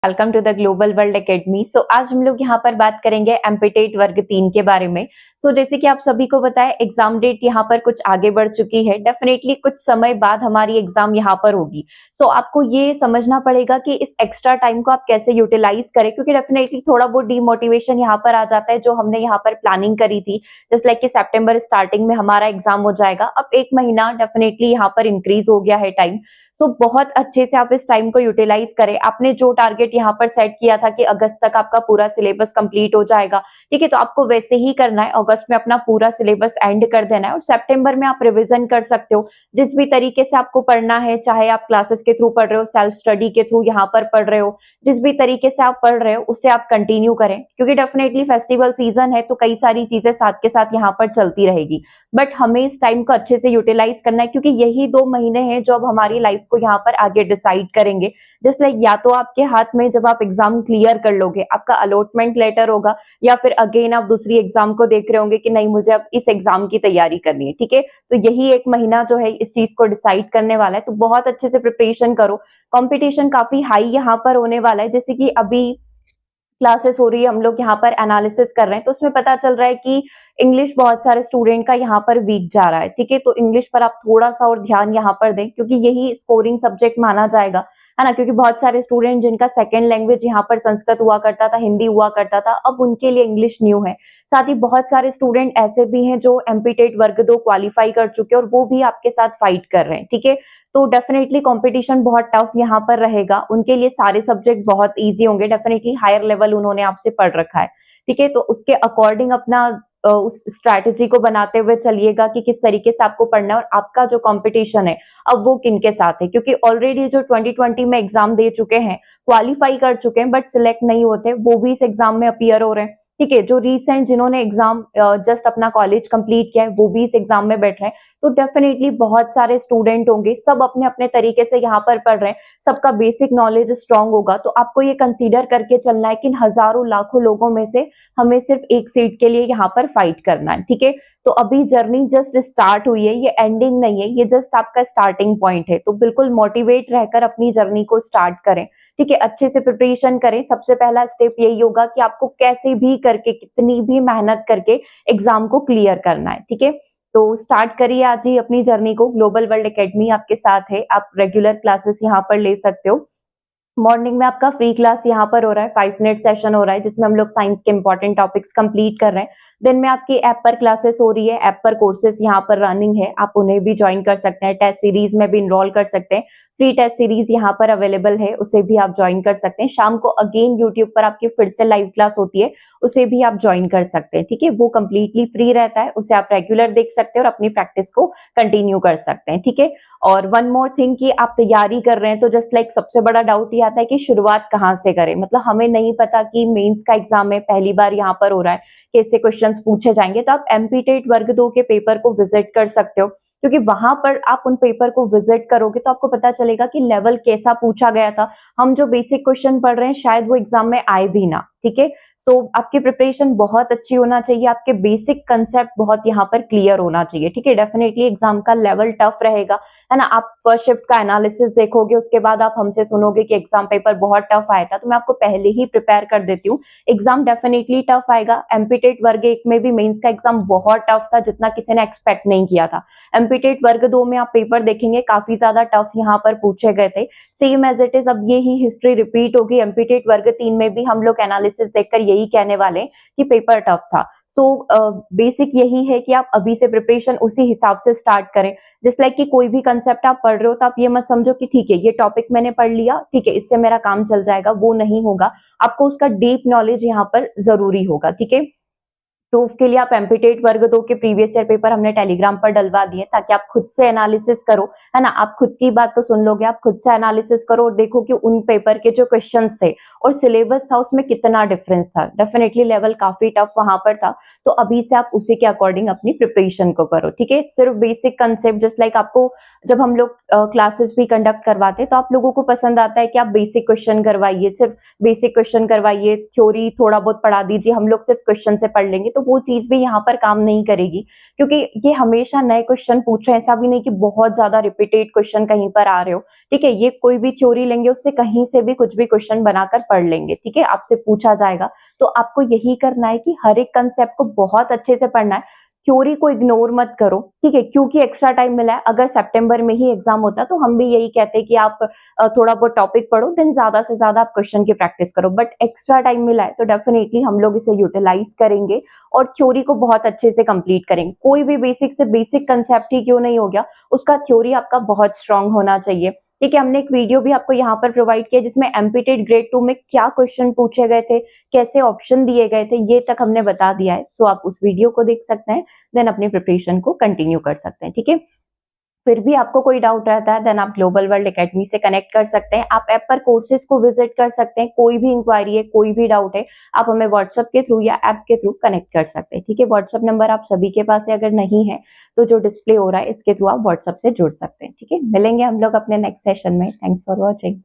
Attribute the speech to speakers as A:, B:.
A: Welcome to the global world academy. आज हम लोग यहाँ पर बात करेंगे एम्पिटेट वर्ग 3 के बारे में। जैसे कि आप सभी को पता है एग्जाम डेट यहाँ पर कुछ आगे बढ़ चुकी है। डेफिनेटली कुछ समय बाद हमारी एग्जाम यहाँ पर होगी। आपको ये समझना पड़ेगा कि इस एक्स्ट्रा टाइम को आप कैसे यूटिलाइज करें, क्योंकि डेफिनेटली थोड़ा बहुत डीमोटिवेशन यहाँ पर आ जाता है। जो हमने यहाँ पर प्लानिंग करी थी जस्ट लाइक कि सितंबर स्टार्टिंग में हमारा एग्जाम हो जाएगा, अब एक महीना डेफिनेटली यहाँ पर इंक्रीज हो गया है टाइम। बहुत अच्छे से आप इस टाइम को यूटिलाइज करें। आपने जो टारगेट यहाँ पर सेट किया था कि अगस्त तक आपका पूरा सिलेबस कंप्लीट हो जाएगा, ठीक है, तो आपको वैसे ही करना है। अगस्त में अपना पूरा सिलेबस एंड कर देना है और सितंबर में आप रिवीजन कर सकते हो। जिस भी तरीके से आपको पढ़ना है, चाहे आप क्लासेस के थ्रू पढ़ रहे हो, सेल्फ स्टडी के थ्रू यहाँ पर पढ़ रहे हो, जिस भी तरीके से आप पढ़ रहे हो उससे आप कंटिन्यू करें, क्योंकि डेफिनेटली फेस्टिवल सीजन है तो कई सारी चीजें साथ के साथ यहाँ पर चलती रहेगी। बट हमें इस टाइम को अच्छे से यूटिलाइज करना है, क्योंकि यही 2 महीने हैं जो अब हमारी लाइफ को यहाँ पर आगे डिसाइड करेंगे। जस्ट लाइक या तो आपके हाथ में जब आप एग्जाम क्लियर कर लोगे आपका अलॉटमेंट लेटर होगा, या फिर अगेन आप दूसरी एग्जाम को देख रहे होंगे कि नहीं मुझे अब इस एग्जाम की तैयारी करनी है, ठीक है। तो यही 1 महीना जो है इस चीज को डिसाइड करने वाला है। तो बहुत अच्छे से प्रिपरेशन करो। कंपटीशन काफी हाई यहाँ पर होने वाला है। जैसे कि अभी क्लासेस हो रही है, हम लोग यहाँ पर एनालिसिस कर रहे हैं, तो उसमें पता चल रहा है कि इंग्लिश बहुत सारे स्टूडेंट का यहाँ पर वीक जा रहा है, ठीक है। तो इंग्लिश पर आप थोड़ा सा और ध्यान यहाँ पर दें, क्योंकि यही स्कोरिंग सब्जेक्ट माना जाएगा, है ना। क्योंकि बहुत सारे स्टूडेंट जिनका सेकंड लैंग्वेज यहाँ पर संस्कृत हुआ करता था, हिंदी हुआ करता था, अब उनके लिए इंग्लिश न्यू है। साथ ही बहुत सारे स्टूडेंट ऐसे भी हैं जो एम्पिटेट वर्ग 2 क्वालिफाई कर चुके हैं और वो भी आपके साथ फाइट कर रहे हैं, ठीक है। तो डेफिनेटली कंपटीशन बहुत टफ यहाँ पर रहेगा। उनके लिए सारे सब्जेक्ट बहुत इजी होंगे। डेफिनेटली हायर लेवल उन्होंने आपसे पढ़ रखा है, ठीक है। तो उसके अकॉर्डिंग अपना उस स्ट्रैटेजी को बनाते हुए चलिएगा कि किस तरीके से आपको पढ़ना है और आपका जो कंपटीशन है अब वो किनके साथ है। क्योंकि ऑलरेडी जो 2020 में एग्जाम दे चुके हैं, क्वालिफाई कर चुके हैं, बट सिलेक्ट नहीं होते, वो भी इस एग्जाम में अपीयर हो रहे हैं, ठीक है। जो रिसेंट जिन्होंने एग्जाम जस्ट अपना कॉलेज कंप्लीट किया है वो भी इस एग्जाम में बैठ रहे हैं। तो डेफिनेटली बहुत सारे स्टूडेंट होंगे, सब अपने अपने तरीके से यहाँ पर पढ़ रहे हैं, सबका बेसिक नॉलेज स्ट्रांग होगा। तो आपको ये कंसीडर करके चलना है कि हजारों लाखों लोगों में से हमें सिर्फ एक सीट के लिए यहाँ पर फाइट करना है, ठीक है। तो अभी जर्नी जस्ट स्टार्ट हुई है, ये एंडिंग नहीं है, ये जस्ट आपका स्टार्टिंग पॉइंट है। तो बिल्कुल मोटिवेट रहकर अपनी जर्नी को स्टार्ट करें, ठीक है। अच्छे से प्रिपरेशन करें। सबसे पहला स्टेप यही होगा कि आपको कैसे भी करके, कितनी भी मेहनत करके एग्जाम को क्लियर करना है, ठीक है। तो स्टार्ट करिए आज ही अपनी जर्नी को। ग्लोबल वर्ल्ड एकेडमी आपके साथ है। आप रेगुलर क्लासेस यहाँ पर ले सकते हो। मॉर्निंग में आपका फ्री क्लास यहाँ पर हो रहा है, 5 मिनट सेशन हो रहा है, जिसमें हम लोग साइंस के इंपॉर्टेंट टॉपिक्स कंप्लीट कर रहे हैं। दिन में आपकी ऐप पर क्लासेस हो रही है, ऐप पर कोर्सेज यहाँ पर रनिंग है, आप उन्हें भी ज्वाइन कर सकते हैं। टेस्ट सीरीज में भी इनरोल कर सकते हैं। फ्री टेस्ट सीरीज यहाँ पर अवेलेबल है, उसे भी आप ज्वाइन कर सकते हैं। शाम को अगेन यूट्यूब पर आपकी फिर से लाइव क्लास होती है, उसे भी आप ज्वाइन कर सकते हैं, ठीक है। वो कंप्लीटली फ्री रहता है, उसे आप रेगुलर देख सकते हैं और अपनी प्रैक्टिस को कंटिन्यू कर सकते हैं, ठीक है। और वन मोर थिंग कि आप तैयारी कर रहे हैं तो जस्ट लाइक सबसे बड़ा डाउट ये आता है कि शुरुआत कहाँ से करें। मतलब हमें नहीं पता कि मेंस का एग्जाम में पहली बार यहाँ पर हो रहा है, कैसे क्वेश्चंस पूछे जाएंगे। तो आप एम्पिटेट वर्ग 2 के पेपर को विजिट कर सकते हो, क्योंकि वहां पर आप उन पेपर को विजिट करोगे तो आपको पता चलेगा कि लेवल कैसा पूछा गया था। हम जो बेसिक क्वेश्चन पढ़ रहे हैं शायद वो एग्जाम में आए भी ना, ठीक है। आपकी प्रिपरेशन बहुत अच्छी होना चाहिए, आपके बेसिक कंसेप्ट बहुत यहाँ पर क्लियर होना चाहिए, ठीक है। डेफिनेटली एग्जाम का लेवल टफ रहेगा, है ना। आप फर्स्ट शिफ्ट का एनालिसिस देखोगे, उसके बाद आप हमसे सुनोगे कि एग्जाम पेपर बहुत टफ आया था, तो मैं आपको पहले ही प्रिपेयर कर देती हूँ। एग्जाम डेफिनेटली टफ आएगा। एम्पिटेट वर्ग 1 में भी मेंस का एग्जाम बहुत टफ था, जितना किसी ने एक्सपेक्ट नहीं किया था। एम्पिटेट वर्ग 2 में आप पेपर देखेंगे काफी ज्यादा टफ यहाँ पर पूछे गए थे। सेम एज इट इज अब ये ही हिस्ट्री रिपीट होगी। एम्पिटेट वर्ग 3 में भी हम लोग एनालिसिस देखकर यही कहने वाले कि पेपर टफ था। बेसिक यही है कि आप अभी से प्रिपरेशन उसी हिसाब से स्टार्ट करें। जिस लाइक कि कोई भी कंसेप्ट आप पढ़ रहे हो तो आप ये मत समझो कि ठीक है ये टॉपिक मैंने पढ़ लिया, ठीक है इससे मेरा काम चल जाएगा, वो नहीं होगा। आपको उसका डीप नॉलेज यहाँ पर जरूरी होगा, ठीक है। प्रूफ के लिए आप एम्पिटेट वर्ग 2 के प्रीवियस ईयर पेपर हमने टेलीग्राम पर डलवा दिए, ताकि आप खुद से एनालिसिस करो, है ना। आप खुद की बात तो सुन लोगे, आप खुद से एनालिसिस करो और देखो कि उन पेपर के जो क्वेश्चंस थे और सिलेबस था उसमें कितना डिफरेंस था। डेफिनेटली लेवल काफी टफ वहां पर था, तो अभी से आप उसी के अकॉर्डिंग अपनी प्रिपरेशन को करो, ठीक है। सिर्फ बेसिक कंसेप्ट, जस्ट लाइक आपको जब हम लोग क्लासेस भी कंडक्ट करवाते हैं तो आप लोगों को पसंद आता है कि आप बेसिक क्वेश्चन करवाइए, सिर्फ बेसिक क्वेश्चन करवाइए, थ्योरी थोड़ा बहुत पढ़ा दीजिए, हम लोग सिर्फ क्वेश्चन से पढ़ लेंगे, तो वो चीज भी यहाँ पर काम नहीं करेगी। क्योंकि ये हमेशा नए क्वेश्चन पूछ रहे हैं, ऐसा भी नहीं कि बहुत ज्यादा रिपीटेड क्वेश्चन कहीं पर आ रहे हो, ठीक है। ये कोई भी थ्योरी लेंगे उससे कहीं से भी कुछ भी क्वेश्चन बनाकर पढ़ लेंगे, ठीक है, आपसे पूछा जाएगा। तो आपको यही करना है कि हर एक कंसेप्ट को बहुत अच्छे से पढ़ना है, थ्योरी को इग्नोर मत करो, ठीक है, क्योंकि एक्स्ट्रा टाइम मिला है। अगर सितंबर में ही एग्जाम होता तो हम भी यही कहते कि आप थोड़ा बहुत टॉपिक पढ़ो, देन ज्यादा से ज्यादा आप क्वेश्चन की प्रैक्टिस करो, बट एक्स्ट्रा टाइम मिला है तो डेफिनेटली हम लोग इसे यूटिलाइज करेंगे और थ्योरी को बहुत अच्छे से कंप्लीट करेंगे। कोई भी बेसिक से बेसिक कंसेप्ट ही क्यों नहीं हो गया, उसका थ्योरी आपका बहुत स्ट्रांग होना चाहिए, ठीक है। हमने एक वीडियो भी आपको यहाँ पर प्रोवाइड किया जिसमें एमपीटेट ग्रेड 2 में क्या क्वेश्चन पूछे गए थे, कैसे ऑप्शन दिए गए थे, ये तक हमने बता दिया है। सो आप उस वीडियो को देख सकते हैं, देन अपनी प्रिपरेशन को कंटिन्यू कर सकते हैं, ठीक है। फिर भी आपको कोई डाउट रहता है, देन आप ग्लोबल वर्ल्ड एकेडमी से कनेक्ट कर सकते हैं। आप ऐप पर कोर्सेज को विजिट कर सकते हैं, कोई भी इंक्वायरी है, कोई भी डाउट है, आप हमें व्हाट्सएप के थ्रू या ऐप के थ्रू कनेक्ट कर सकते हैं, ठीक है। व्हाट्सएप नंबर आप सभी के पास है, अगर नहीं है तो जो डिस्प्ले हो रहा है इसके थ्रू आप व्हाट्सएप से जुड़ सकते हैं, ठीक है। मिलेंगे हम लोग अपने नेक्स्ट सेशन में। Thanks for watching.